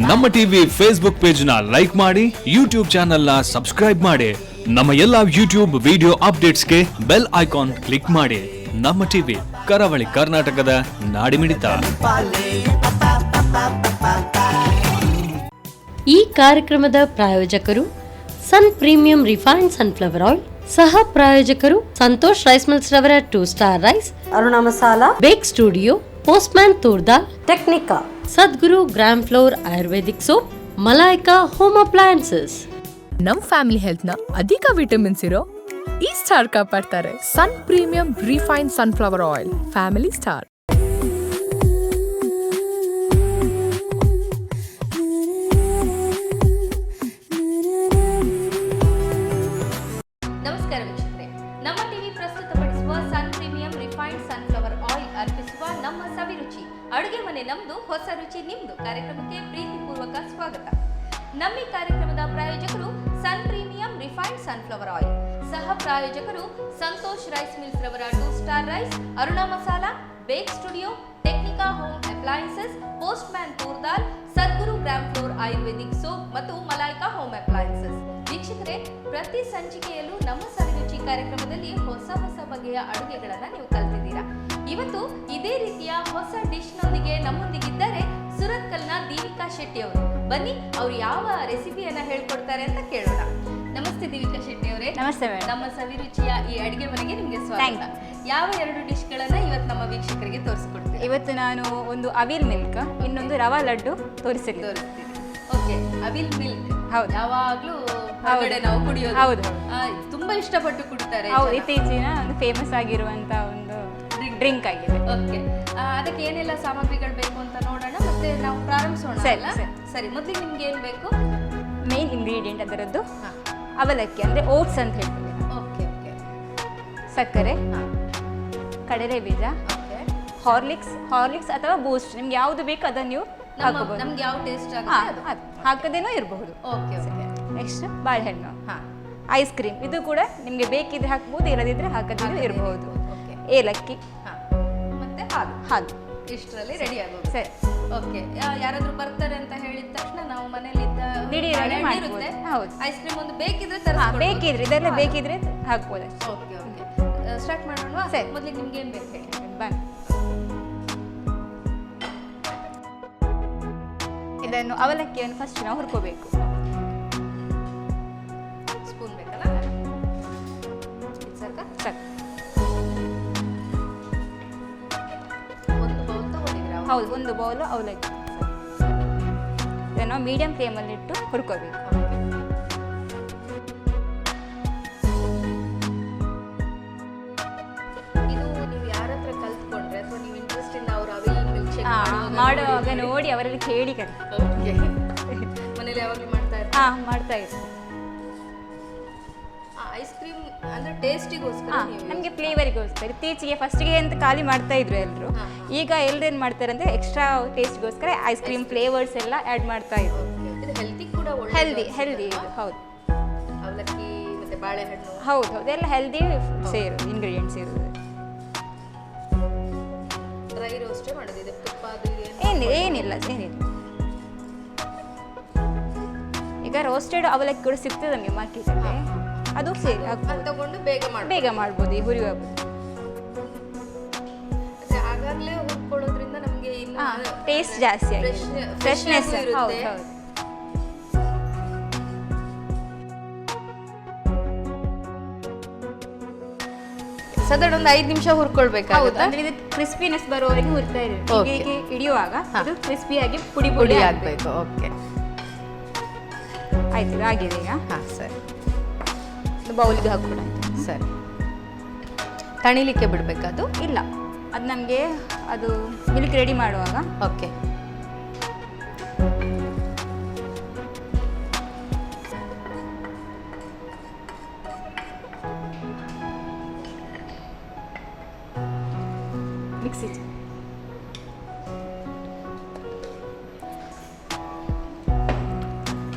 ನಮ್ಮ TV Facebook page ನ like ಮಾಡಿ, ಯೂಟ್ಯೂಬ್ ಚಾನೆಲ್ ನ ಸಬ್ಸ್ಕ್ರೈಬ್ ಮಾಡಿ. ನಮ್ಮ ಎಲ್ಲಾ ಯೂಟ್ಯೂಬ್ ವಿಡಿಯೋ ಅಪ್ಡೇಟ್ಸ್ಗೆ ಬೆಲ್ ಐಕಾನ್ ಕ್ಲಿಕ್ ಮಾಡಿ. ನಮ್ಮ ಟಿವಿ ಕರಾವಳಿ ಕರ್ನಾಟಕದ ನಾಡಿಮಿಡಿತ. ಈ ಕಾರ್ಯಕ್ರಮದ ಪ್ರಾಯೋಜಕರು Sun premium refined sunflower oil, ಸಹ ಪ್ರಾಯೋಜಕರು ಸಂತೋಷ್ ರೈಸ್ ಮಿಲ್ಸ್ ರವರ 2 star rice, Aruna masala, bake studio, postman toor dal, Technica, Sadguru gram flour Ayurvedic soap, Malaika home appliances. ನಮ್ ಫ್ಯಾಮಿಲಿ ಹೆಲ್ತ್ ನ ಅಧಿಕ ವಿಟಮಿನ್ಸ್ ಇರೋ ಈ ಸ್ಟಾರ್ ಕಾಪಾಡ್ತಾರೆ. Sun premium refined sunflower oil, family star. ನಮಸ್ಕಾರ ವೀಕ್ಷಕರೇ, ನಮ್ಮ ಟಿವಿ ಪ್ರಸ್ತುತಪಡಿಸುವ Sun premium refined sunflower oil ಅರ್ಪಿಸುವ ನಮ್ಮ ಸವಿರುಚಿ ಅಡುಗೆ ಮನೆ ನಮ್ದು, ಹೊಸ ರುಚಿ ನಿಮ್ದು ಕಾರ್ಯಕ್ರಮಕ್ಕೆ ಪ್ರೀತಿಪೂರ್ವಕ ಸ್ವಾಗತ. ನಮ್ಮ ಈ ಕಾರ್ಯಕ್ರಮದ ಪ್ರಾಯೋಜಕರು Sun premium refined sunflower oil, ಸಹ ಪ್ರಾಯೋಜಕರು ಸಂತೋಷ್ ರೈಸ್ ಮಿಲ್ಸ್ ರವರ 2 star rice, Aruna masala, bake studio, Technica home appliances, Postman toor dal, Sadguru gram flour Ayurvedic soap ಮತ್ತು ಮಲಾಯ್ಕಾ ಹೋಮ್ ಅಪ್ಲಯನ್ಸಸ್. ವೀಕ್ಷಕರೇ, ಪ್ರತಿ ಸಂಚಿಕೆಯಲ್ಲೂ ನಮ್ಮ ಸವಿರುಚಿ ಕಾರ್ಯಕ್ರಮದಲ್ಲಿ ಹೊಸ ಹೊಸ ಬಗೆಯ ಅಡುಗೆಗಳನ್ನ ನೀವು ಕಲ್ತಿದ್ದೀರಾ. ಇವತ್ತು ಇದೇ ರೀತಿಯ ಹೊಸ ಡಿಶ್ ನೊಂದಿಗೆ ನಮ್ಮೊಂದಿಗಿದ್ದಾರೆ ಸುರತ್ಕಲ್ನ ದೀವಿಕಾ ಶೆಟ್ಟಿ ಅವರು. ಬನ್ನಿ, ಅವ್ರು ಯಾವ ರೆಸಿಪಿಯನ್ನ ಹೇಳ್ಕೊಡ್ತಾರೆ ಅಂತ ಕೇಳೋಣ. ನಮಸ್ತೆ ದೀವಿಕಾ ಶೆಟ್ಟಿ ಅವರೇ. ನಮಸ್ತೆ ಮೇಡಮ್. ನಮ್ಮ ಸವಿರುಚಿಯ ಈ ಅಡುಗೆ ಮನೆಗೆ ನಿಮಗೆ ಸ್ವಾಗತ. ಯಾವ 2 ಡಿಶ್ಗಳನ್ನ ಇವತ್ತು ನಮ್ಮ ವೀಕ್ಷಕರಿಗೆ ತೋರಿಸ್ಕೊಡ್ತೀವಿ? ಇವತ್ತು ನಾನು ಒಂದು ಅವಿಲ್ ಮಿಲ್ಕ್, ಇನ್ನೊಂದು ರವಾ ಲಡ್ಡು ತೋರಿಸ್ತೀನಿ. ಓಕೆ, ಅವಿಲ್ ಮಿಲ್ಕ್ ಹೌದು, ಯಾವಾಗ್ಲೂ ಹೊರಗಡೆ ನಾವು ಕುಡಿಯೋದು. ಹೌದು, ತುಂಬಾ ಇಷ್ಟಪಟ್ಟು ಕುಡಿತಾರೆ. ಹೌದು, ಇತ್ತೀಚಿನ ಒಂದು ಫೇಮಸ್ ಆಗಿರುವಂತ ಒಂದು ಡ್ರಿಂಕ್ ಆಗಿದೆ. ಓಕೆ, ಅದಕ್ಕೆ ಏನೆಲ್ಲ ಸಾಮಗ್ರಿಗಳು ಬೇಕು ಅಂತ ನೋಡೋಣ, ಮತ್ತೆ ನಾವು ಪ್ರಾರಂಭಿಸೋಣ. ಸರಿ, ಮೊದಲಿಗೆ ನಿಮ್ಗೆ ಏನ್ ಬೇಕು? ಮೇನ್ ಇಂಗ್ರೀಡಿಯೆಂಟ್ ಅದರದ್ದು ಅವಲಕ್ಕಿ, ಅಂದ್ರೆ ಓಟ್ಸ್ ಅಂತ ಹೇಳ್ತೀವಿ. ಓಕೆ ಓಕೆ, ಸಕ್ಕರೆ, ಕಡಲೆ ಬೀಜ, ಹಾರ್ಲಿಕ್ಸ್ ಅಥವಾ ಬೂಸ್ಟ್, ನಿಮ್ಗೆ ಯಾವುದು ಬೇಕು ಅದನ್ನು ನೀವು ಹಾಕಬಹುದು. ನಮ್ಗೆ ಯಾವ ಟೇಸ್ಟ್ ಹಾಕದೇನೂ ಇರಬಹುದು. Okay okay. ನೆಕ್ಸ್ಟ್ ಬಾಳೆಹಣ್ಣು, ಐಸ್ ಕ್ರೀಮ್, ಇದು ಕೂಡ ನಿಮ್ಗೆ ಬೇಕಿದ್ರೆ ಹಾಕ್ಬಹುದು, ಇಲ್ಲದಿದ್ರೆ ಹಾಕದೇ ಇರಬಹುದು. ಏಲಕ್ಕಿ, ಮತ್ತೆ ಹಾಲು ಇಷ್ಟರಲ್ಲಿ ರೆಡಿ ಆಗೋದು. ಸರಿ, ಓಕೆ. ಯಾರಾದ್ರೂ ಬರ್ತಾರೆ ಅಂತ ಹೇಳಿದ ತಕ್ಷಣ ನಾವು ಮನೇಲಿ ಇರುತ್ತೆ. ಹೌದು, ಐಸ್ ಕ್ರೀಮ್ ಒಂದು ಬೇಕಿದ್ರೆ ಬೇಕಿದ್ರೆ ಇದೆಲ್ಲ ಬೇಕಿದ್ರೆ ಹಾಕ್ಬೋದು. ಓಕೆ ಓಕೆ, ಸ್ಟಾರ್ಟ್ ಮಾಡೋಣ. ಸರಿ, ಮೊದಲಿಗೆ ನಿಮ್ಗೆ ಏನ್ ಬೇಕು ಹೇಳಿ? ಬನ್ನಿ, ಇದನ್ನು ಅವಲಕ್ಕಿಯನ್ನು ಫಸ್ಟ್ ನಾವು ಹುರ್ಕೋಬೇಕು. ಸ್ಪೂನ್ ಬೇಕಲ್ಲ? ಸಾಕು. ಒಂದು ಬೌಲ್ ತಗೊಂಡಿದ್ದೀರಾ? ಹೌದು, ಒಂದು ಬೌಲು ಅವಲಕ್ಕಿ. ಇದನ್ನು ಮೀಡಿಯಂ ಫ್ಲೇಮಲ್ಲಿ ಇಟ್ಟು ಹುರ್ಕೋಬೇಕು. ಇದು ನೀವು ಯಾರ ಹತ್ರ ಕಲ್ತ್ಕೊಂಡ್ರೆ ಅಥವಾ ನೀವು ಇಂಟ್ರೆಸ್ಟ್ ಇಂದ ಅವರು ಅವಿಲ್ ಮಿಲ್ಕ್ ಶೇಕ್ ಮಾಡುವಾಗ ನೋಡಿ ಅವರಲ್ಲಿ ಕೇಳಿ ಕಲಿ. ಓಕೆ, ಮನೇಲಿ ಯಾವಾಗಲೂ ಮಾಡ್ತಾ ಇರ್ತಾರೆ? ಮಾಡ್ತಾ ಇರ್ತಾರೆ. ಐಸ್ ಕ್ರೀಮ್ ಅಂದ್ರೆ ಟೇಸ್ಟಿಗೋಸ್ಕರ, ನಮಗೆ ಫ್ಲೇವರಿಗೋಸ್ಕರ. ಇತ್ತೀಚೆಗೆ ಫಸ್ಟಿಗೆ ಅಂತ ಖಾಲಿ ಮಾಡ್ತಾ ಇದ್ರು ಎಲ್ಲರೂ. ಈಗ ಎಲ್ಲರೂ ಏನು ಮಾಡ್ತಾರೆ ಅಂದರೆ ಎಕ್ಸ್ಟ್ರಾ ಟೇಸ್ಟ್ಗೋಸ್ಕರ ಐಸ್ ಕ್ರೀಮ್ ಫ್ಲೇವರ್ಸ್ ಎಲ್ಲ ಆ್ಯಡ್ ಮಾಡ್ತಾ ಇದ್ರು. ಇದು ಹೆಲ್ತಿ ಕೂಡ ಒಳ್ಳೆ, ಹೆಲ್ದಿ ಇದು. ಹೌದು, ಅವಲಕ್ಕಿ ಮತ್ತೆ ಬಾಳೆಹಣ್ಣು. ಹೌದು, ಎಲ್ಲ ಹೆಲ್ದಿ ಇಂಗ್ರೀಡಿಯೆಂಟ್ಸ್ ಇರೋದು. ಡ್ರೈ ರೋಸ್ಟೇ ಮಾಡೋದಿದೆ, ತುಪ್ಪ ಅದು ಏನಿಲ್ಲ. ಈಗ ರೋಸ್ಟೆಡ್ ಅವಲಕ್ಕಿ ಕೂಡ ಸಿಗ್ತದೆ ನಮಗೆ ಮಾರ್ಕೆಟಲ್ಲಿ. ಅದು ಸೇರಿ ತಗೊಂಡು ಬೇಗ ಮಾಡ್ಬೋದು. ಈ ಹುರಿಯುವ ಆಗಾಗಲೇ ಹುರ್ಕೊಳ್ಳೋದ್ರಿಂದ ನಮಗೆ ಟೇಸ್ಟ್ ಜಾಸ್ತಿ ಆಗಿ ಫ್ರೆಶ್ನೆಸ್. ಹೌದು ಹೌದು. ಸಾಧಾರಣ ಒಂದು 5 ನಿಮಿಷ ಹುರ್ಕೊಳ್ಬೇಕಾಗುತ್ತೆ. ಅಂದ್ರೆ ಇದು ಕ್ರಿಸ್ಪಿನೆಸ್ ಬರೋವರೆಗೆ ಹುರಿತಾ ಇದ್ದೀವಿ. ಹಿಡಿಯುವಾಗ ಇದು ಕ್ರಿಸ್ಪಿಯಾಗಿ ಪುಡಿ ಆಗಬೇಕು. ಓಕೆ, ಆಯ್ತು, ಆಗಿದೆ ಈಗ. ಸರಿ, ಬೌಲಿಗೆ ಹಾಕೋಣ. ಸರಿ, ತಣಿಲಿಕ್ಕೆ ಬಿಡಬೇಕದು? ಇಲ್ಲ, ಅದು ನಮಗೆ ಅದು ಮಿಲ್ಕ್ ರೆಡಿ ಮಾಡುವಾಗ. Okay, mixie.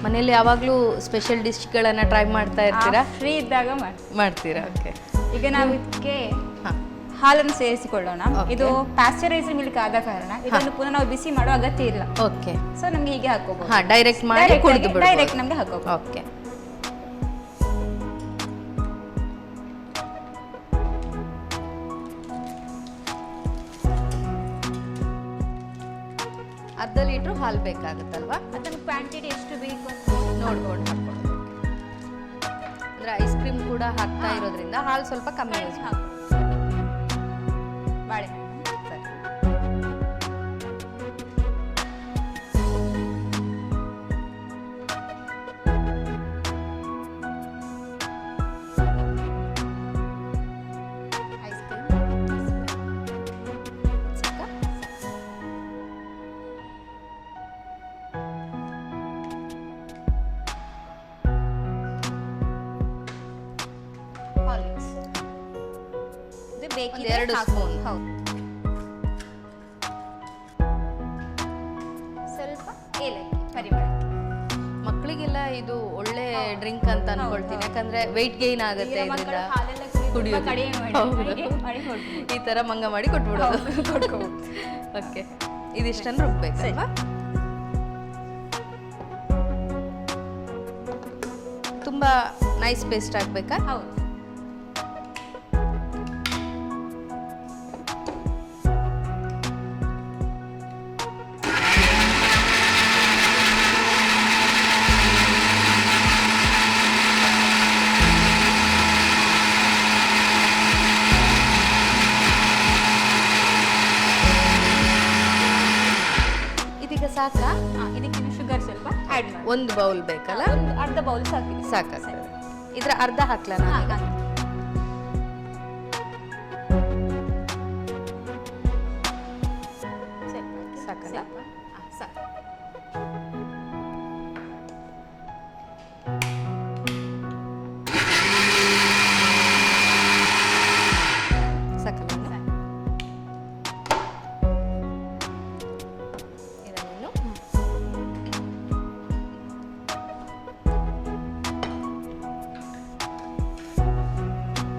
ಮನೇಲಿ ಯಾವಾಗಲೂ ಸ್ಪೆಷಲ್ ಡಿಶ್ಗಳನ್ನು ಟ್ರೈ ಮಾಡ್ತಾ ಇರ್ತೀರಾ? ಫ್ರೀ ಇದ್ದಾಗ ಮಾಡ್ತೀರಾ? ಓಕೆ. ಈಗ ನಾವು ಇದಕ್ಕೆ ಹಾಲನ್ನು ಸೇರಿಸಿಕೊಳ್ಳೋಣ. ಇದು ಪ್ಯಾಸ್ಚರೈಸ್ಡ್ ಮಿಲ್ಕ್ ಆದ ಕಾರಣ ಇದನ್ನು ಪುನಃ ನಾವು ಬಿಸಿ ಮಾಡೋ ಅಗತ್ಯ ಇಲ್ಲ. ಓಕೆ. ಸೊ ನಮ್ಗೆ ಹೀಗೆ ಹಾಕೋಬಹುದು. ಡೈರೆಕ್ಟ್ ಮಾಡಿ ಕುಡಿದು ಬಿಡಬಹುದು. ಡೈರೆಕ್ಟ್ ನಮಗೆ ಹಾಕೋಬಹುದು. ಓಕೆ. ಅರ್ಧ ಲೀಟ್ರ್ ಹಾಲು ಬೇಕಾಗುತ್ತಲ್ವಾ? ಅದನ್ನು ಕ್ವಾಂಟಿಟಿ ಎಷ್ಟು ಬೇಕು ನೋಡ್ಕೊಂಡು ಹಾಕೊಳ್ಳೋದು. ಅಂದ್ರೆ ಐಸ್ ಕ್ರೀಮ್ ಕೂಡ ಹಾಕ್ತಾ ಇರೋದ್ರಿಂದ ಹಾಲು ಸ್ವಲ್ಪ ಕಮ್ಮಿ ಯೂಸ್ ಮಾಡಿ. ಬಾಳೆಹಣ್ಣು ಬೇಕಿದ್ರೆ 2 ಸ್ಪೂನ್. ಹೌದು. ಸ್ವಲ್ಪ ಏಲಕ್ಕಿ ಪರಿಮಳ. ಮಕ್ಕಳಿಗೆಲ್ಲ ಇದು ಒಳ್ಳೆ ಡ್ರಿಂಕ್ ಅಂತ ಅನ್ಕೊಳ್ತೀನಿ, ಯಾಕಂದ್ರೆ ವೆಯ್ಟ್ ಗೇನ್ ಆಗುತ್ತೆ ಇದರಿಂದ. ಈ ತರ ಮಂಗ ಮಾಡಿ ಕೊಟ್ಬಿಡೋದು. ಓಕೆ, ಇದಿಷ್ಟನ್ನು ರುಬ್ಬೇಕಲ್ವಾ? ತುಂಬಾ ನೈಸ್ ಪೇಸ್ಟ್ ಆಗ್ಬೇಕಾ? ಹೌದು. ಸಾಕಾ? ಇದಕ್ಕಿನ್ನು ಶುಗರ್ ಸ್ವಲ್ಪ ಆ್ಯಡ್ ಮಾಡಿ. 1 ಬೌಲ್ ಬೇಕಲ್ಲ? ಒಂದು ಅರ್ಧ ಬೌಲ್ ಸಾಕಾಗ್ತದೆ. ಇದ್ರ ಅರ್ಧ ಹಾಕ್ಲಾ ನಾನು? ಸಾಕಲ್ಲ? ಸಾಕು. ಸಾಕಲ್ಲ?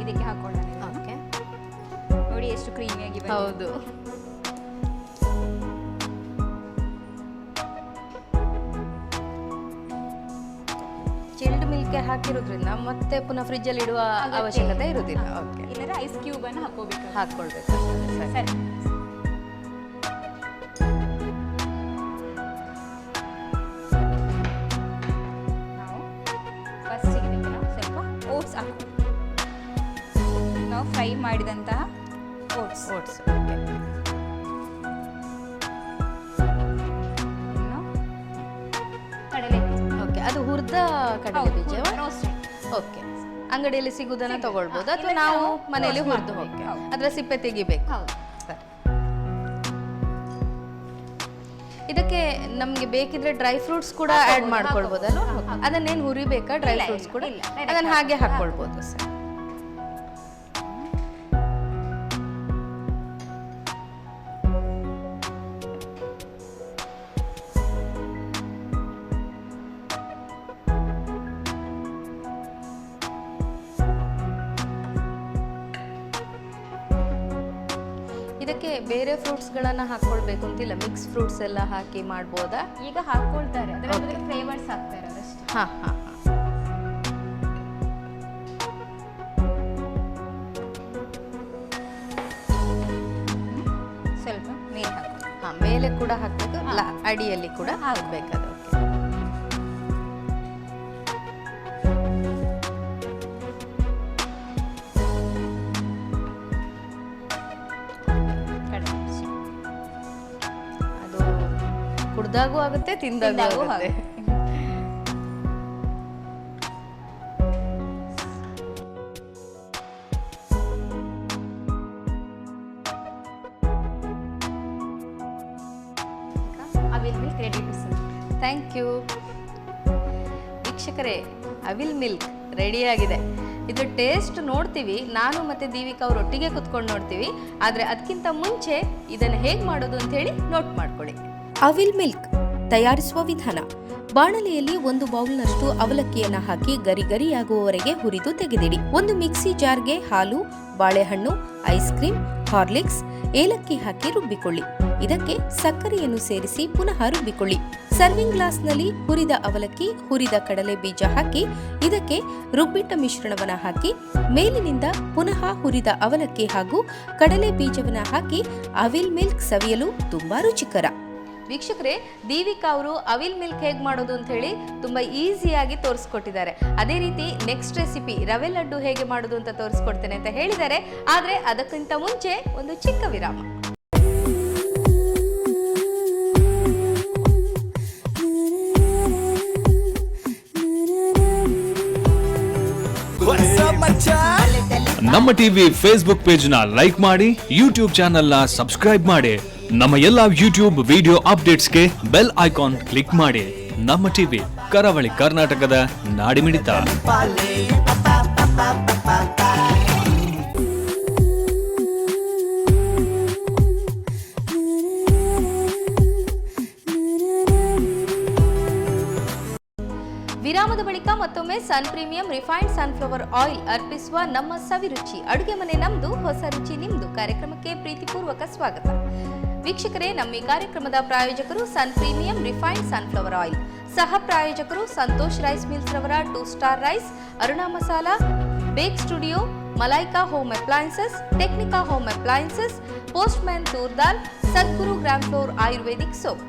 ಇದಕ್ಕೆ ಹಾಕೊಳ್ಳೋಣ. ಓಕೆ, ನೋಡಿ ಎಷ್ಟು ಕ್ರೀಮಿಯಾಗಿ ಬಂದಿದೆ. ಹೌದು. ಚಿಲ್ಡ್ ಮಿಲ್ಕ್ ಹಾಕಿರೋದ್ರಿಂದ ಮತ್ತೆ ಪುನಃ ಫ್ರಿಜ್ ಅಲ್ಲಿ ಇಡುವ ಅವಶ್ಯಕತೆ ಇರುವುದಿಲ್ಲ. ಓಕೆ, ಇಲ್ಲದ್ರೆ ಐಸ್ ಕ್ಯೂಬ್ ಅನ್ನು ಹಾಕೊಳ್ಬೇಕು. ಸರಿ. ನಾವು ಫಸ್ಟ್ ಸ್ವಲ್ಪ ಓಟ್ಸ್ ಹಾಕೋ. ನಾವು ಫ್ರೈ ಮಾಡಿದಂತಹ ಓಟ್ಸ್. ಓಕೆ. ಕಡಲೆ ಓಕೆ, ಅದು ಹುರಿದ ಕಡಲೆ ಬೀಜ. ರೋಸ್ಟೆಡ್. ಓಕೆ, ಅಂಗಡಿಯಲ್ಲಿ ಸಿಗುವುದನ್ನ ತಗೊಳ್ಬಹುದು ಅಥವಾ ಇಲ್ಲ, ನಾವು ನಾವು ಮನೆಯಲ್ಲಿ roast ಹುರಿದು ಮಾಡ್ಬೇಕು. ಹೋಗಿ ಹೌದು. ಅದರ ಸಿಪ್ಪೆ ತೆಗಿಬೇಕು. ಹೌದು. ಸರಿ. ಇದಕ್ಕೆ ನಮ್ಗೆ ಬೇಕಿದ್ರೆ ಡ್ರೈ ಫ್ರೂಟ್ಸ್ ಕೂಡ ಆಡ್ ಮಾಡ್ಕೊಳ್ಬೋದಲ್ಲ? ಅದನ್ನೇನು ಹುರಿಬೇಕಾ? ಡ್ರೈ ಫ್ರೂಟ್ಸ್ ಕೂಡ ಅದನ್ನ ಹಾಗೆ ಹಾಕೊಳ್ಬೋದು. ಸರ್, ಇದಕ್ಕೆ ಬೇರೆ ಫ್ರೂಟ್ಸ್ ಗಳನ್ನ ಹಾಕೊಳ್ಬೇಕು ಅಂತಿಲ್ಲ, ಮಿಕ್ಸ್ ಫ್ರೂಟ್ಸ್ ಎಲ್ಲ ಹಾಕಿ ಮಾಡ್ಬೋದಾ? ಈಗ ಹಾಕೊಳ್ತಾರೆ, ಅದರ ಫ್ಲೇವರ್ಸ್ ಹಾಕ್ತಾರೆ ಅಷ್ಟೇ. ಹಾ ಹಾ. ಸ್ವಲ್ಪ ಮೇಲೆ ಹಾಕಿ. ಹಾ, ಮೇಲೆ ಕೂಡ ಹಾಕ್ಬೇಕು, ಅಡಿಯಲ್ಲಿ ಕೂಡ ಹಾಕ್ಬೇಕದು. ಅದು ಕುಡ್ದಾಗೂ ಆಗುತ್ತೆ, ತಿಂದಾಗೂ ಆಗುತ್ತೆ. Thank you. ವೀಕ್ಷಕರೇ, ಅವಿಲ್ ಮಿಲ್ಕ್ ರೆಡಿಯಾಗಿದೆ. ಇದು ಟೇಸ್ಟ್ ನೋಡ್ತೀವಿ, ನಾನು ಮತ್ತು ದೀವಿಕಾ ಅವರು ಒಟ್ಟಿಗೆ ಕುತ್ಕೊಂಡು ನೋಡ್ತೀವಿ. ಆದರೆ ಅದಕ್ಕಿಂತ ಮುಂಚೆ ಇದನ್ನು ಹೇಗೆ ಮಾಡೋದು ಅಂತ ಹೇಳಿ ನೋಟ್ ಮಾಡ್ಕೊಳ್ಳಿ. ಅವಿಲ್ ಮಿಲ್ಕ್ ತಯಾರಿಸುವ ವಿಧಾನ: ಬಾಣಲೆಯಲ್ಲಿ 1 ಬೌಲ್ನಷ್ಟು ಅವಲಕ್ಕಿಯನ್ನು ಹಾಕಿ ಗರಿಗರಿಯಾಗುವವರೆಗೆ ಹುರಿದು ತೆಗೆದಿಡಿ. ಒಂದು ಮಿಕ್ಸಿ ಜಾರ್ಗೆ ಹಾಲು, ಬಾಳೆಹಣ್ಣು, ಐಸ್ ಕ್ರೀಮ್, ಹಾರ್ಲಿಕ್ಸ್, ಏಲಕ್ಕಿ ಹಾಕಿ ರುಬ್ಬಿಕೊಳ್ಳಿ. ಇದಕ್ಕೆ ಸಕ್ಕರೆಯನ್ನು ಸೇರಿಸಿ ಪುನಃ ರುಬ್ಬಿಕೊಳ್ಳಿ. ಸರ್ವಿಂಗ್ ಗ್ಲಾಸ್ನಲ್ಲಿ ಹುರಿದ ಅವಲಕ್ಕಿ, ಹುರಿದ ಕಡಲೆ ಬೀಜ ಹಾಕಿ ಇದಕ್ಕೆ ರುಬ್ಬಿಟ್ಟ ಮಿಶ್ರಣವನ್ನು ಹಾಕಿ ಮೇಲಿನಿಂದ ಪುನಃ ಹುರಿದ ಅವಲಕ್ಕಿ ಹಾಗೂ ಕಡಲೆ ಬೀಜವನ್ನು ಹಾಕಿ ಅವಿಲ್ ಮಿಲ್ಕ್ ಸವಿಯಲು ತುಂಬಾ ರುಚಿಕರ. ವೀಕ್ಷಕರೇ, ದೀವಿಕಾ ಅವರು ಅವಿಲ್ ಮಿಲ್ಕ್ ಹೇಗೆ ಮಾಡೋದು ಅಂತ ಹೇಳಿ ತುಂಬ ಈಸಿಯಾಗಿ ತೋರಿಸ್ಕೊಟ್ಟಿದ್ದಾರೆ. ಅದೇ ರೀತಿ ನೆಕ್ಸ್ಟ್ ರೆಸಿಪಿ ರವೆ ಲಡ್ಡು ಹೇಗೆ ಮಾಡೋದು ಅಂತ ತೋರಿಸ್ಕೊಡ್ತೇನೆ ಅಂತ ಹೇಳಿದ್ದಾರೆ. ಆದರೆ ಅದಕ್ಕಿಂತ ಮುಂಚೆ ಒಂದು ಚಿಕ್ಕ ವಿರಾಮ. ನಮ್ಮ ಟಿವಿ ಫೇಸ್ಬುಕ್ ಪೇಜ್ ನ ಲೈಕ್ ಮಾಡಿ, ಯೂಟ್ಯೂಬ್ ಚಾನೆಲ್ ನ ಸಬ್ಸ್ಕ್ರೈಬ್ ಮಾಡಿ. ನಮ್ಮ ಎಲ್ಲಾ ಯೂಟ್ಯೂಬ್ ವಿಡಿಯೋ ಅಪ್ಡೇಟ್ಸ್ಗೆ ಬೆಲ್ ಐಕಾನ್ ಕ್ಲಿಕ್ ಮಾಡಿ. ನಮ್ಮ ಟಿವಿ ಕರಾವಳಿ ಕರ್ನಾಟಕದ ನಾಡಿಮಿಡಿತ. ವಿರಾಮದ ಬಳಿಕ ಮತ್ತೊಮ್ಮೆ Sun premium refined sunflower oil ಅರ್ಪಿಸುವ ನಮ್ಮ ಸವಿರುಚಿ ಅಡುಗೆ ಮನೆ ನಮ್ದು, ಹೊಸ ರುಚಿ ನಿಮ್ದು ಕಾರ್ಯಕ್ರಮಕ್ಕೆ ಪ್ರೀತಿಪೂರ್ವಕ ಸ್ವಾಗತ. ವೀಕ್ಷಕರೇ, ನಮ್ಮ ಈ ಕಾರ್ಯಕ್ರಮದ ಪ್ರಾಯೋಜಕರು Sun premium refined sunflower oil, ಸಹ ಪ್ರಾಯೋಜಕರು ಸಂತೋಷ್ ರೈಸ್ ಮಿಲ್ಸ್ ರವರ 2 star rice, Aruna masala, bake studio, Malaika home appliances, Technica home appliances, Postman toor dal, Sadguru gram flour Ayurvedic soap.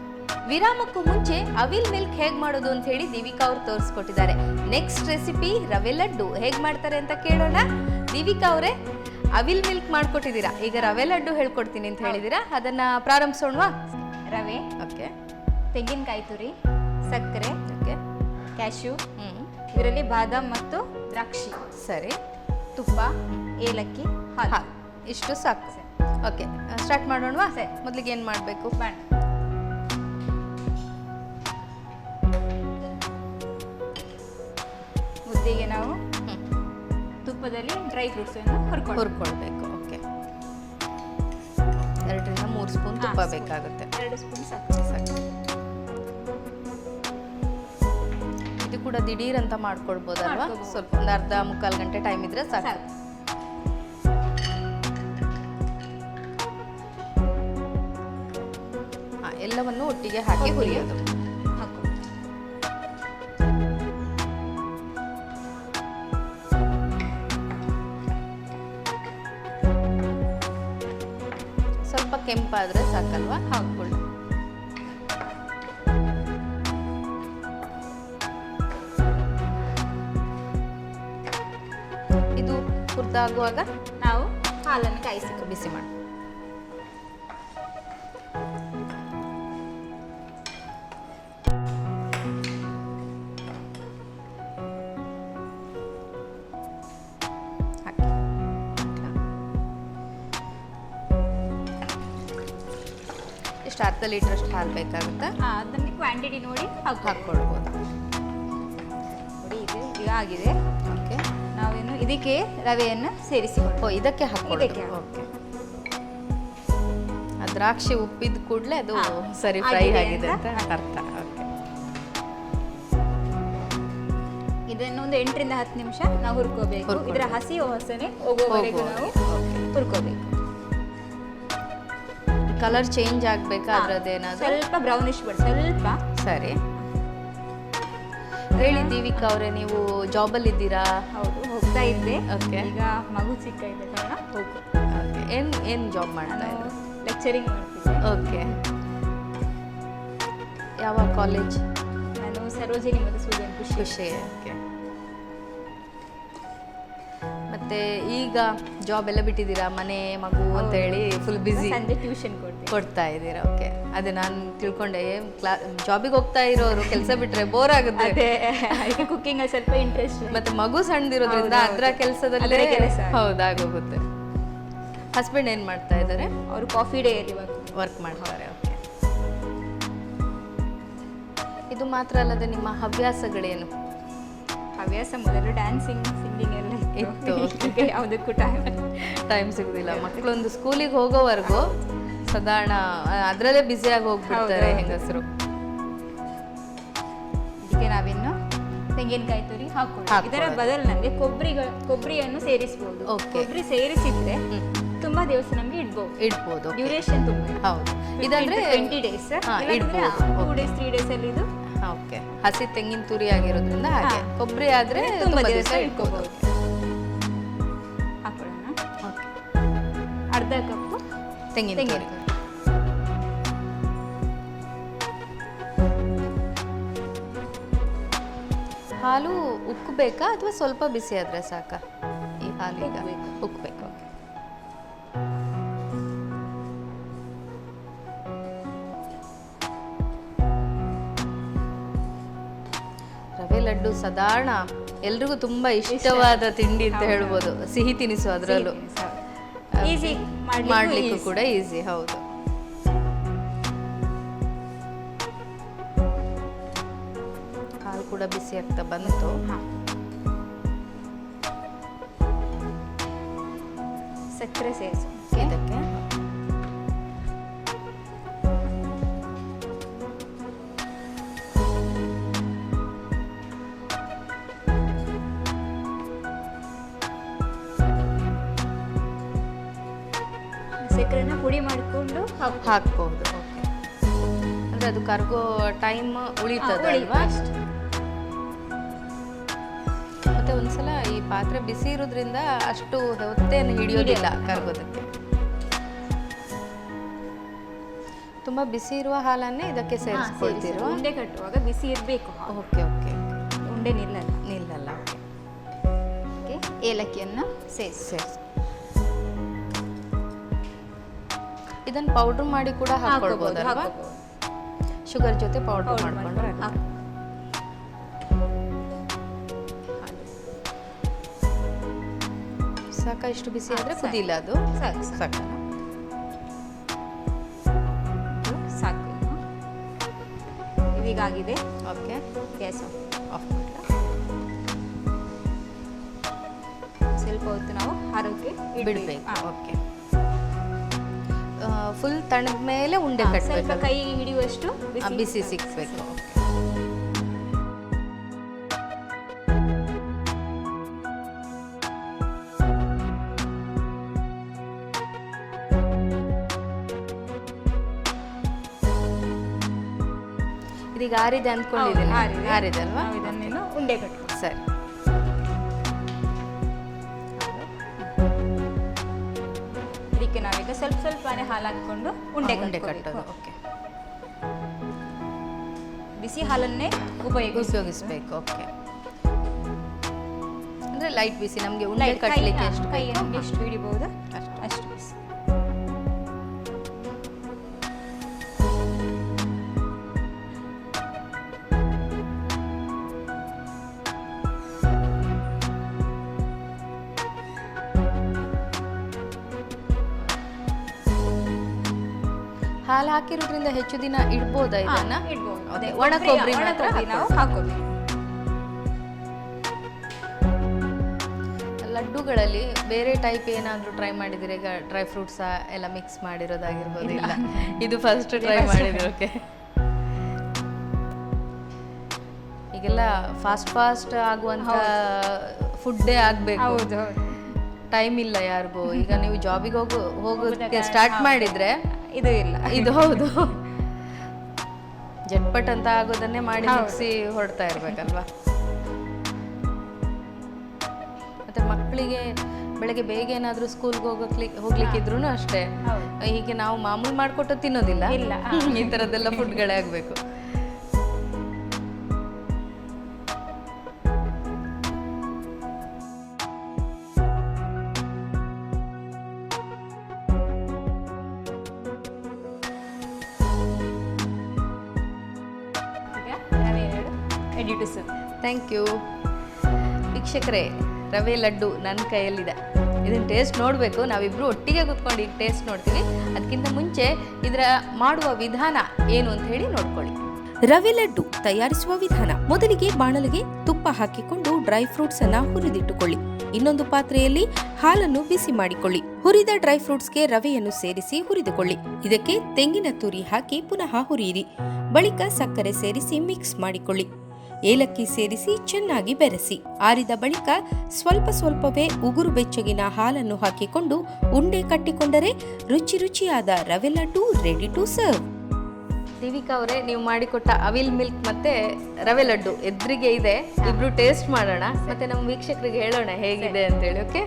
ವಿರಾಮಕ್ಕೂ ಮುಂಚೆ ಅವಿಲ್ ಮಿಲ್ಕ್ ಹೇಗೆ ಮಾಡೋದು ಅಂತ ಹೇಳಿ ದೀವಿಕಾ ಅವರು ತೋರಿಸ್ಕೊಟ್ಟಿದ್ದಾರೆ. ನೆಕ್ಸ್ಟ್ ರೆಸಿಪಿ ರವೆ ಲಡ್ಡು ಹೇಗೆ ಮಾಡ್ತಾರೆ ಅಂತ ಕೇಳೋಣ. ದೀವಿಕಾ ಅವರೇ, ಅವಿಲ್ ಮಿಲ್ಕ್ ಮಾಡ್ಕೊಟ್ಟಿದ್ದೀರಾ, ಈಗ ರವೆ ಲಡ್ಡು ಹೇಳ್ಕೊಡ್ತೀನಿ ಅಂತ ಹೇಳಿದ್ದೀರಾ, ಅದನ್ನ ಪ್ರಾರಂಭಿಸೋಣವಾ? ರವೆ, ಓಕೆ, ತೆಂಗಿನಕಾಯಿ ತುರಿ, ಸಕ್ಕರೆ, ಓಕೆ, ಕ್ಯಾಶ್ಯೂ, ಇದರಲ್ಲಿ ಬಾದಾಮ್ ಮತ್ತು ದ್ರಾಕ್ಷಿ, ಸರಿ, ತುಪ್ಪ, ಏಲಕ್ಕಿ, ಹಾಲು. ಇಷ್ಟು ಸಾಕು. ಓಕೆ, ಸ್ಟಾರ್ಟ್ ಮಾಡೋಣವಾ? ಮೊದಲಿಗೆ ಏನು ಮಾಡಬೇಕು? ಬಾಣ, ಮುದ್ದೆಗೆ ನಾವು ತುಪ್ಪದಲ್ಲಿ ಡ್ರೈ ಫ್ರೂಟ್ಸ್ ಹುರ್ಕೊಳ್ಬೇಕು. ಓಕೆ, 2 ರಿಂದ 3 ಸ್ಪೂನ್ ತುಪ್ಪ ಬೇಕಾಗುತ್ತೆ. 2 ಸ್ಪೂನ್ ಸಾಕು. ಇದು ಕೂಡ ದಿಢೀರ್ ಅಂತ ಮಾಡ್ಕೊಳ್ಬೋದಲ್ವಾ? ಮಾಡ್ಕೊಬೋದು. ಸ್ವಲ್ಪ ಒಂದು ಅರ್ಧ ಮುಕ್ಕಾಲು ಗಂಟೆ ಟೈಮ್ ಇದ್ರೆ ಸಾಕು. ಎಲ್ಲವನ್ನು ಒಟ್ಟಿಗೆ ಹಾಕಿ ಹುರಿಯೋದು. ಸ್ವಲ್ಪ ಕೆಂಪಾದ್ರೆ ಸಾಕಲ್ವಾ? ಹಾಕ್ಕೊಳ್ಳಿ. ಇದು ಹುರಿದಾಗುವಾಗ ನಾವು ಹಾಲನ್ನು ಕಾಯಿಸಿ ಬಿಸಿ ಮಾಡಿ. ಎಷ್ಟು ಅರ್ಧ ಲೀಟರ್ ಅಷ್ಟು ಹಾಲು ಬೇಕಾಗುತ್ತಾ? ಅದನ್ನು ಕ್ವಾಂಟಿಟಿ ನೋಡಿ ಹಾಕ್ಕೊಳ್ಬೋದು. ನೋಡಿ, ಇದು ಈಗ ಆಗಿದೆ. ಓಕೆ, ನಾವೇನು ಇದಕ್ಕೆ ರವೆಯನ್ನು ಸೇರಿಸಿಕೊಂಡು ಇದಕ್ಕೆ ಹಾಕ್ಕೊಳ್ಳೋದು. ಇದಕ್ಕೆ. ಓಕೆ, ಆ ದ್ರಾಕ್ಷಿ ಉಪ್ಪಿದ ಕೂಡಲೇ ಅದು ಸರಿ ಫ್ರೈ ಆಗಿದೆ ಆಗಿದೆ ಅಂತ ಅಂತ ಅರ್ಥ. ಓಕೆ, ಇದನ್ನು ಒಂದು 8 ರಿಂದ 10 ನಿಮಿಷ ನಾವು ಹುರ್ಕೋಬೇಕು. ಹುರ್ಕೊಳ್ಬೇಕು. ಇದರ ಹಸಿ ವಾಸನೆ ಹೋಗೋವರೆಗೂ ನಾವು ಹುರ್ಕೋಬೇಕು. Colour change ಆಗಬೇಕಾ? ಅದ್ರದ್ದೇನಾದ್ರು ಸ್ವಲ್ಪ ಬ್ರೌನಿಶ್ ಸ್ವಲ್ಪ. ಸರಿ, ಹೇಳಿ ದೀವಿಕಾ ಅವರೇ, ನೀವು ಜಾಬಲ್ಲಿ ಇದ್ದೀರಾ? ಹೌದು, ಹೋಗ್ತಾ ಇದ್ದೆ. ಓಕೆ, ಈಗ ಮಗು ಚಿಕ್ಕ ಇದೆ ಕಾರಣ ಹೋಗು. ಓಕೆ, ಏನು ಜಾಬ್ ಮಾಡ್ತಾ ಇದ್ರು? ಲೆಕ್ಚರಿಂಗ್ ಮಾಡ್ತಿದ್ದೆ. ಓಕೆ, ಯಾವ ಕಾಲೇಜ್? ನಾನು ಸರೋಜಿನಿ ಮಧುಸೂದನ್ ಖುಷಿ. ಓಕೆ, ಮತ್ತೆ ಈಗ ಜಾಬ್ ಎಲ್ಲ ಬಿಟ್ಟಿದ್ದೀರಾ? ಮನೆ ಮಗು ಅಂತ ಹೇಳಿ ಫುಲ್ ಬಿಸಿ ಸಂಜೆ ಟ್ಯೂಷನ್ ಕೊಡ್ತಾ ಇದ್ದೀರಾ? ಓಕೆ, ಅದೇ ನಾನು ತಿಳ್ಕೊಂಡೆ ಜಾಬಿಗೆ ಹೋಗ್ತಾ ಇರೋರು ಕೆಲಸ ಬಿಟ್ರೆ ಬೋರ್ ಆಗುತ್ತೆ. ಕುಕ್ಕಿಂಗ್ ಸ್ವಲ್ಪ ಇಂಟ್ರೆಸ್ಟ್, ಮತ್ತೆ ಮಗು ಸಣ್ಣದಿರೋದ್ರಿಂದ ಅದ್ರ ಕೆಲಸದಲ್ಲೇ ಹೌದಾಗೋಗುತ್ತೆ. ಹಸ್ಬೆಂಡ್ ಏನ್ ಮಾಡ್ತಾ ಇದ್ದಾರೆ? ಅವರು ಕಾಫಿ ಡೇ ವರ್ಕ್ ಮಾಡ್ತಾರೆ. ಓಕೆ, ಇದು ಮಾತ್ರ ಅಲ್ಲದೆ ನಿಮ್ಮ ಹವ್ಯಾಸಗಳೇನು? ಹವ್ಯಾಸ ಮೊದಲು ಡ್ಯಾನ್ಸಿಂಗ್, ಸಿಂಗಿಂಗ್ ಎಲ್ಲ ಇತ್ತು. ಈಗ ಯಾವುದಕ್ಕೂ ಟೈಮ್ ಸಿಗುದಿಲ್ಲ. ಮಕ್ಕಳೊಂದು ಸ್ಕೂಲಿಗೆ ಹೋಗೋವರೆಗೂ ಸಾಧಾರಣ ಅದರಲ್ಲೇ ಬ್ಯುಸಿಯಾಗಿ ಹೋಗ್ಬಿಡ್ತಾರೆ ಹೆಂಗಸರು. ಲಾಸ್ಟ್ಗೆ ನಾವಿನ್ನು ತೆಂಗಿನಕಾಯಿ ತುರಿ ಹಾಕೊಳ್ಳಿ. ಇದರ ಬದಲು ನಮಗೆ ಕೊಬ್ಬರಿಯನ್ನು ಸೇರಿಸಬಹುದು. Okay. ಕೊಬ್ಬರಿ ಸೇರಿಸಿದ್ರೆ ತುಂಬಾ ದಿವಸ ನಮಗೆ ಇಡ್ಬೋದು. ಡ್ಯೂರೇಷನ್ ತುಂಬಾ. ಹೌದು, ಇದಂದ್ರೆ 20 days ಇಡ್ಬೋದು. 2 days 3 days ಅಲ್ಲಿ ಇದು ಓಕೆ. ಹಸಿ ತೆಂಗಿನ ತುರಿ ಆಗಿರೋದ್ರಿಂದ ಹಾಗೆ. ಕೊಬ್ಬರಿ ಆದ್ರೆ ತುಂಬಾ ತುಂಬಾ ದಿವಸ ದಿವಸ ಇಟ್ಕೋಬಹುದು. ಇಟ್ಕೋಬಹುದು. ಹಾಕೊಳ್ಳೋಣ. ಅರ್ಧ ಕಪ್ ತೆಂಗಿನ ತುರಿ. ಹಾಲು ಉಕ್ಕಬೇಕಾ ಅಥವಾ ಸ್ವಲ್ಪ ಬಿಸಿ ಆದ್ರೆ ಸಾಕಾ? ಈ ಹಾಲು ಈಗ ಉಕ್ಕಬೇಕು. ರವೆ ಲಡ್ಡು ಸಾಧಾರಣ ಎಲ್ರಿಗೂ ತುಂಬಾ ಇಷ್ಟವಾದ ತಿಂಡಿ ಅಂತ ಹೇಳ್ಬೋದು. ಸಿಹಿ ತಿನಿಸು ಅದರಲ್ಲೂ ಈಸಿ ಮಾಡ್ಲಿಕ್ಕೂ ಕೂಡ ಈಸಿ. ಹೌದು. ಹಾಲು ಕೂಡ ಬಿಸಿ ಆಗ್ತಾ ಬಂತು. ಸಕ್ಕರೆ ಸೇರಿಸು ಇದಕ್ಕೆ. ಸಕ್ಕರೆನ ಪುಡಿ ಮಾಡಿಕೊಂಡು ಹಾಕ್ಬಹುದು. ಓಕೆ. ಅಂದ್ರೆ ಅದು ಕರ್ಗೋ ಟೈಮ್ ಉಳಿತದಲ್ವಾ? ಮತ್ತೆ ಒಂದ್ಸಲ ಈ ಪಾತ್ರೆ ಬಿಸಿ ಇರೋದ್ರಿಂದ ಅಷ್ಟು ಹೊತ್ತೇನು ಹಿಡಿಯೋದಿಲ್ಲ ಕರ್ಗೋದಕ್ಕೆ. ತುಂಬಾ ಬಿಸಿ ಇರುವ ಹಾಲನ್ನೇ ಇದಕ್ಕೆ ಸೇರಿಸ್ಕೊಳ್ತೀರೋ? ಉಂಡೆ ಕಟ್ಟುವಾಗ ಬಿಸಿ ಇರಬೇಕು. Okay okay. ಉಂಡೆ ನಿಲ್ಲಲ್ಲ. ಓಕೆ. ಏಲಕ್ಕಿಯನ್ನು ಸೇರಿಸಿ ಇದನ್ನ ಪೌಡರ್ ಮಾಡಿ ಕೂಡ ಹಾಕೊಳ್ಬೋದಲ್ವಾ? ಶುಗರ್ ಜೊತೆ ಪೌಡರ್ ಮಾಡ್ಕೊಂಡ್ರೆ ಸಾಕ? ಇಷ್ಟು ಬಿಸಿ ಆದ್ರೆ ಕುದಿಲ್ಲ ಅದು? ಸಾಕ. ಸಾಕು. ಇದೀಗಾಗಿದೆ. ಓಕೆ. Gas off. ಸ್ವಲ್ಪ ಹೊತ್ತು ನಾವು ಹಾರೋಕೆ ಬಿಡಬೇಕು. ಓಕೆ. ಫುಲ್ ತಣ್ಣದ ಮೇಲೆ ಉಂಡೆ ಕಟ್ಟಬೇಕು. ಸ್ವಲ್ಪ ಕೈ ಹಿಡಿಯುವಷ್ಟು ಬಿಸಿ ಸಿಕ್ಬೇಕು. ಇದೀಗ ಆರಿದೆ ಅಂದ್ಕೊಂಡಿದ್ದೀನಿ. ಆರಿದೆ ಅಲ್ವಾ? ಇದನ್ನೇನು ಉಂಡೆ ಕಟ್ಟು. ಸರಿ. ಇದಕ್ಕೆ ನಾವೀಗ ಸ್ವಲ್ಪನೇ ಹಾಲು ಹಾಕೊಂಡು ಉಂಡೆ ಕಟ್ಟೋದು. ಓಕೆ. ಬಿಸಿ ಹಾಲನ್ನೇ ಉಪಯೋಗಿಸ್ಬೇಕು. ಓಕೆ. ಅಂದ್ರೆ ಲೈಟ್ ಬಿಸಿ. ನಮಗೆ ಉಂಡೆ ಕಟ್ಟಲಿಕ್ಕೆ ಎಷ್ಟು ಕೈಯನ್ನು ಎಷ್ಟು ಹಿಡಿಬಹುದು ಅಷ್ಟು ಬಿಸಿ. ಹಾಲು ಹಾಕಿರೋದ್ರಿಂದ ಹೆಚ್ಚು ದಿನ ಇಡ್ಬೋದಾ ಇದನ್ನ? ಇಡ್ಬೋದು. ಅದೇ ಒಣ ಕೊಬ್ಬರಿ ಮಾತ್ರ ನಾವು ಹಾಕೋಬೇಕು. ಲಡ್ಡುಗಳಲ್ಲಿ ಬೇರೆ ಟೈಪ್ ಏನಾದರೂ ಟ್ರೈ ಮಾಡಿದಿರಿ? ಈಗ ಡ್ರೈ ಫ್ರೂಟ್ಸ್ ಎಲ್ಲ ಮಿಕ್ಸ್ ಮಾಡಿರೋದಾಗಿರ್ಬೋದು? ಇಲ್ಲ, ಇದು ಫಸ್ಟ್ ಟ್ರೈ ಮಾಡಿದ್ರು. ಓಕೆ. ಈಗೆಲ್ಲ ಫಾಸ್ಟ್ ಆಗುವಂಥ ಫುಡ್ಡೇ ಆಗಬೇಕು. ಹೌದು. ಟೈಮ್ ಇಲ್ಲ ಯಾರಿಗೂ. ಈಗ ನೀವು ಜಾಬಿಗೆ ಹೋಗೋದಕ್ಕೆ ಸ್ಟಾರ್ಟ್ ಮಾಡಿದ್ರೆ ಇದು ಹೌದು, ಜಟ್ಪಟ್ ಅಂತ ಆಗೋದನ್ನೇ ಮಾಡಿ ಮುಗಿಸಿ ಹೊರಡ್ತಾ ಇರ್ಬೇಕಲ್ವಾ? ಮತ್ತೆ ಮಕ್ಕಳಿಗೆ ಬೆಳಗ್ಗೆ ಬೇಗ ಏನಾದರೂ ಸ್ಕೂಲ್ಗೆ ಹೋಗ್ಲಿಕ್ಕಿದ್ರು ಅಷ್ಟೇ, ಹೀಗೆ ನಾವು ಮಾಮೂಲು ಮಾಡಿಕೊಟ್ಟು ತಿನ್ನೋದಿಲ್ಲ. ಈ ಥರದ್ದೆಲ್ಲ ಫುಡ್ಗಳೇ ಆಗಬೇಕು. Thank you. ವೀಕ್ಷಕರೇ, ರವೆ ಲಡ್ಡು ನನ್ನ ಕೈಯಲ್ಲಿದೆ. ಇದನ್ನ ಟೇಸ್ಟ್ ನೋಡಬೇಕು. ನಾವಿಬ್ರು ಒಟ್ಟಿಗೆ ಕೂತ್ಕೊಂಡು ಈಗ ಟೇಸ್ಟ್ ನೋಡ್ತೀವಿ. ಅದಕ್ಕಿಂತ ಮುಂಚೆ ಇದರ ಮಾಡುವ ವಿಧಾನ ಏನು ಅಂತ ಹೇಳಿ ನೋಡ್ಕೊಳ್ಳಿ. ರವೆ ಲಡ್ಡು ತಯಾರಿಸುವ ವಿಧಾನ: ಮೊದಲಿಗೆ ಬಾಣಲಿಗೆ ತುಪ್ಪ ಹಾಕಿಕೊಂಡು ಡ್ರೈ ಫ್ರೂಟ್ಸ್ ಅನ್ನ ಹುರಿದಿಟ್ಟುಕೊಳ್ಳಿ. ಇನ್ನೊಂದು ಪಾತ್ರೆಯಲ್ಲಿ ಹಾಲನ್ನು ಬಿಸಿ ಮಾಡಿಕೊಳ್ಳಿ. ಹುರಿದ ಡ್ರೈ ಫ್ರೂಟ್ಸ್ಗೆ ರವೆಯನ್ನು ಸೇರಿಸಿ ಹುರಿದುಕೊಳ್ಳಿ. ಇದಕ್ಕೆ ತೆಂಗಿನ ತುರಿ ಹಾಕಿ ಪುನಃ ಹುರಿಯಿರಿ. ಬಳಿಕ ಸಕ್ಕರೆ ಸೇರಿಸಿ ಮಿಕ್ಸ್ ಮಾಡಿಕೊಳ್ಳಿ. ಏಲಕ್ಕಿ ಸೇರಿಸಿ ಚೆನ್ನಾಗಿ ಬೆರೆಸಿ ಆರಿದ ಬಳಿಕ ಸ್ವಲ್ಪ ಸ್ವಲ್ಪವೇ ಉಗುರು ಬೆಚ್ಚಗಿನ ಹಾಲನ್ನು ಹಾಕಿಕೊಂಡು ಉಂಡೆ ಕಟ್ಟಿಕೊಂಡರೆ ರುಚಿಯಾದ ರವೆ ಲಡ್ಡು ರೆಡಿ ಟು ಸರ್ವ್. ದೀವಿಕಾ ಅವರೇ, ನೀವು ಮಾಡಿಕೊಟ್ಟ ಅವಿಲ್ ಮಿಲ್ಕ್ ಮತ್ತೆ ರವೆ ಲಡ್ಡು ಎದುರಿಗೆ ಇದೆ, ಇಬ್ರು ಟೇಸ್ಟ್ ಮಾಡೋಣ ಮತ್ತೆ ನಮ್ಮ ವೀಕ್ಷಕರಿಗೆ ಹೇಳೋಣ ಹೇಗಿದೆ ಅಂತೇಳಿ. ಓಕೆ,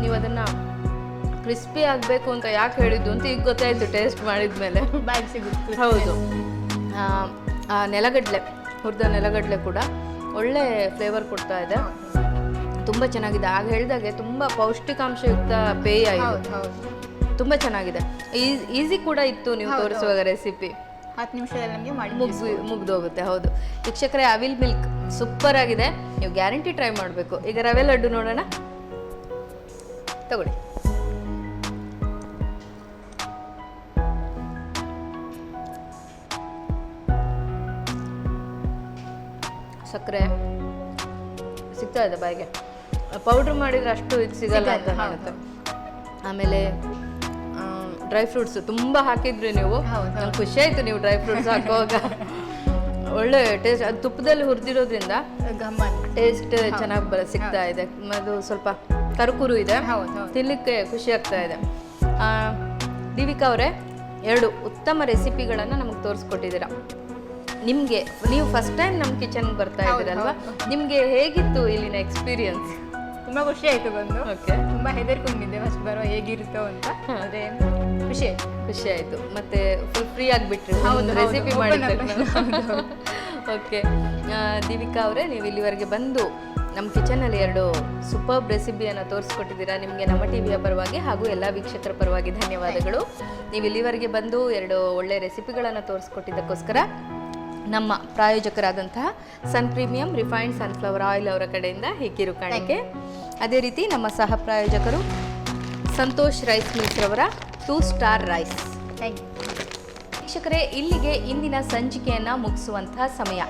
ನೀವು ಅದನ್ನ ಕ್ರಿಸ್ಪಿ ಆಗಬೇಕು ಅಂತ ಯಾಕೆ ಹೇಳಿದ್ದು ಅಂತ ಈಗ ಗೊತ್ತಾಯ್ತು ಟೇಸ್ಟ್ ಮಾಡಿದ್ಮೇಲೆ. ಬ್ಯಾಗ್ ಸಿಗುತ್ತೆ. ಹೌದು, ನೆಲಗಡಲೆ, ಹುರಿದ ನೆಲಗಡಲೆ ಕೂಡ ಒಳ್ಳೆ ಫ್ಲೇವರ್ ಕೊಡ್ತಾ ಇದೆ, ತುಂಬ ಚೆನ್ನಾಗಿದೆ. ಆಗ ಹೇಳಿದಾಗೆ ತುಂಬ ಪೌಷ್ಟಿಕಾಂಶಯುಕ್ತ ಪೇಯ ಇದು, ತುಂಬ ಚೆನ್ನಾಗಿದೆ. ಈಸಿ ಕೂಡ ಇತ್ತು ನೀವು ತೋರಿಸುವಾಗ ರೆಸಿಪಿ. 10 ನಿಮಿಷದಲ್ಲಿ ನಮಗೆ ಮಾಡಿ ಮುಗ್ದೋಗುತ್ತೆ. ಹೌದು ವೀಕ್ಷಕರೇ, ಅವಿಲ್ ಮಿಲ್ಕ್ ಸೂಪರ್ ಆಗಿದೆ, ನೀವು ಗ್ಯಾರಂಟಿ ಟ್ರೈ ಮಾಡಬೇಕು. ಈಗ ರವೆ ಲಡ್ಡು ನೋಡೋಣ, ತಗೊಳ್ಳಿ. ಸಕ್ಕರೆ ಸಿಗ್ತಾ ಇದೆ ಬಾಯಿಗೆ, ಪೌಡ್ರ್ ಮಾಡಿದ್ರೆ ಅಷ್ಟು ಇದು ಸಿಗಲ್ಲ ಅಂತ ಕಾಣುತ್ತೆ. ಆಮೇಲೆ ಡ್ರೈ ಫ್ರೂಟ್ಸ್ ತುಂಬ ಹಾಕಿದ್ರಿ ನೀವು, ನಂಗೆ ಖುಷಿ ಆಯಿತು ನೀವು ಡ್ರೈ ಫ್ರೂಟ್ಸ್ ಹಾಕುವಾಗ. ಒಳ್ಳೆ ಟೇಸ್ಟ್, ಅದು ತುಪ್ಪದಲ್ಲಿ ಹುರಿದಿರೋದ್ರಿಂದ ಟೇಸ್ಟ್ ಚೆನ್ನಾಗಿ ಸಿಗ್ತಾ ಇದೆ. ಅದು ಸ್ವಲ್ಪ ಕರುಕುರು ಇದೆ, ತಿನ್ನಲಿಕ್ಕೆ ಖುಷಿ ಆಗ್ತಾ ಇದೆ. ದೀವಿಕಾ ಅವರೇ, 2 ಉತ್ತಮ ರೆಸಿಪಿಗಳನ್ನು ನಮಗೆ ತೋರಿಸ್ಕೊಟ್ಟಿದ್ದೀರಾ. ನಿಮಗೆ, ನೀವು ಫಸ್ಟ್ ಟೈಮ್ ನಮ್ಮ ಕಿಚನ್ಗೆ ಬರ್ತಾ ಇದ್ದೀರಲ್ವಾ, ನಿಮಗೆ ಹೇಗಿತ್ತು ಇಲ್ಲಿನ ಎಕ್ಸ್ಪೀರಿಯನ್ಸ್? ತುಂಬ ಖುಷಿ ಆಯಿತು ಬಂದು. ಓಕೆ, ತುಂಬ ಹೆದರ್ಕೊಂಡಿದ್ದೆ ಫಸ್ಟ್ ಬರೋ ಹೇಗಿರುತ್ತೋ ಅಂತ, ಆದರೆ ಖುಷಿ ಆಯಿತು. ಮತ್ತೆ ಫುಲ್ ಫ್ರೀ ಆಗಿಬಿಟ್ರಿ ರೆಸಿಪಿ ಮಾಡಿದ್ದೆ. ಓಕೆ ದೀವಿಕಾ ಅವರೇ, ನೀವು ಇಲ್ಲಿವರೆಗೆ ಬಂದು ನಮ್ಮ ಕಿಚನಲ್ಲಿ 2 ಸೂಪರ್ಬ್ ರೆಸಿಪಿಯನ್ನು ತೋರಿಸ್ಕೊಟ್ಟಿದ್ದೀರಾ. ನಿಮಗೆ ನಮ್ಮ ಟಿವಿಯ ಪರವಾಗಿ ಹಾಗೂ ಎಲ್ಲ ವೀಕ್ಷಕರ ಪರವಾಗಿ ಧನ್ಯವಾದಗಳು. ನೀವು ಇಲ್ಲಿವರೆಗೆ ಬಂದು 2 ಒಳ್ಳೆ ರೆಸಿಪಿಗಳನ್ನು ತೋರಿಸ್ಕೊಟ್ಟಿದ್ದಕ್ಕೋಸ್ಕರ ನಮ್ಮ ಪ್ರಾಯೋಜಕರಾದಂತಹ ಸನ್ ಪ್ರೀಮಿಯಂ ರಿಫೈನ್ಡ್ ಸನ್ಫ್ಲವರ್ ಆಯಿಲ್ ಅವರ ಕಡೆಯಿಂದ ಈ ಕಿರು ಕಾಣಿಕೆ. ಅದೇ ರೀತಿ ನಮ್ಮ ಸಹ ಪ್ರಾಯೋಜಕರು ಸಂತೋಷ್ ರೈಸ್ ಮಿಲ್ಸ್ ರವರ 2 ಸ್ಟಾರ್ ರೈಸ್. ವೀಕ್ಷಕರೇ, ಇಲ್ಲಿಗೆ ಇಂದಿನ ಸಂಚಿಕೆಯನ್ನು ಮುಗಿಸುವಂತಹ ಸಮಯ.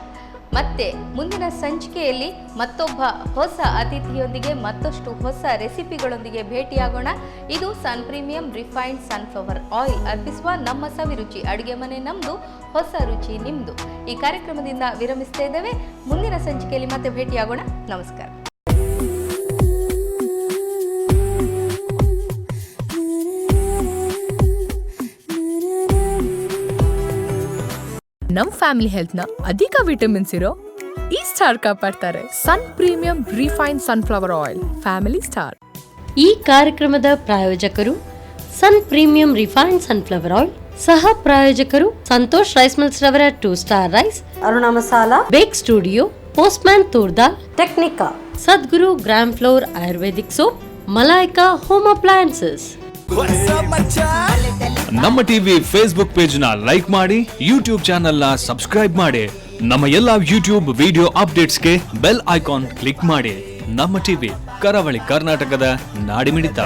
ಮತ್ತೆ ಮುಂದಿನ ಸಂಚಿಕೆಯಲ್ಲಿ ಮತ್ತೊಬ್ಬ ಹೊಸ ಅತಿಥಿಯೊಂದಿಗೆ ಮತ್ತಷ್ಟು ಹೊಸ ರೆಸಿಪಿಗಳೊಂದಿಗೆ ಭೇಟಿಯಾಗೋಣ. ಇದು ಸನ್ ಪ್ರೀಮಿಯಂ ರಿಫೈನ್ಡ್ ಸನ್ಫ್ಲವರ್ ಆಯಿಲ್ ಅರ್ಪಿಸುವ ನಮ್ಮ ಸವಿರುಚಿ, ಅಡುಗೆ ಮನೆ ನಮ್ಮದು, ಹೊಸ ರುಚಿ ನಿಮ್ಮದು. ಈ ಕಾರ್ಯಕ್ರಮದಿಂದ ವಿರಮಿಸ್ತಾ ಇದ್ದೇವೆ. ಮುಂದಿನ ಸಂಚಿಕೆಯಲ್ಲಿ ಮತ್ತೆ ಭೇಟಿಯಾಗೋಣ. ನಮಸ್ಕಾರ. ನಮ್ ಫ್ಯಾಮಿಲಿ ಹೆಲ್ತ್ ನ ಅಧಿಕ ವಿಟಮಿನ್ಸ್ ಇರೋ ಈ ಸ್ಟಾರ್ ಕಾಪಾಡ್ತಾರೆ Sun premium refined sunflower oil, family star. ಈ ಕಾರ್ಯಕ್ರಮದ ಪ್ರಾಯೋಜಕರು Sun premium refined sunflower oil, ಸಹ ಪ್ರಾಯೋಜಕರು ಸಂತೋಷ್ ರೈಸ್ ಮಿಲ್ಸ್ ರವರ 2 star rice, Aruna masala, bake studio, postman toor dal, Technica, Sadguru gram flour Ayurvedic soap, Malaika home appliances. ನಮ್ಮ ಟಿವಿ ಫೇಸ್ಬುಕ್ ಪೇಜ್ ನ ಲೈಕ್ ಮಾಡಿ, ಯೂಟ್ಯೂಬ್ ಚಾನೆಲ್ ನ ಸಬ್ಸ್ಕ್ರೈಬ್ ಮಾಡಿ. ನಮ್ಮ ಎಲ್ಲಾ ಯೂಟ್ಯೂಬ್ ವಿಡಿಯೋ ಅಪ್ಡೇಟ್ಸ್ಗೆ ಬೆಲ್ ಐಕಾನ್ ಕ್ಲಿಕ್ ಮಾಡಿ. ನಮ್ಮ ಟಿವಿ, ಕರಾವಳಿ ಕರ್ನಾಟಕದ ನಾಡಿಮಿಡಿತ.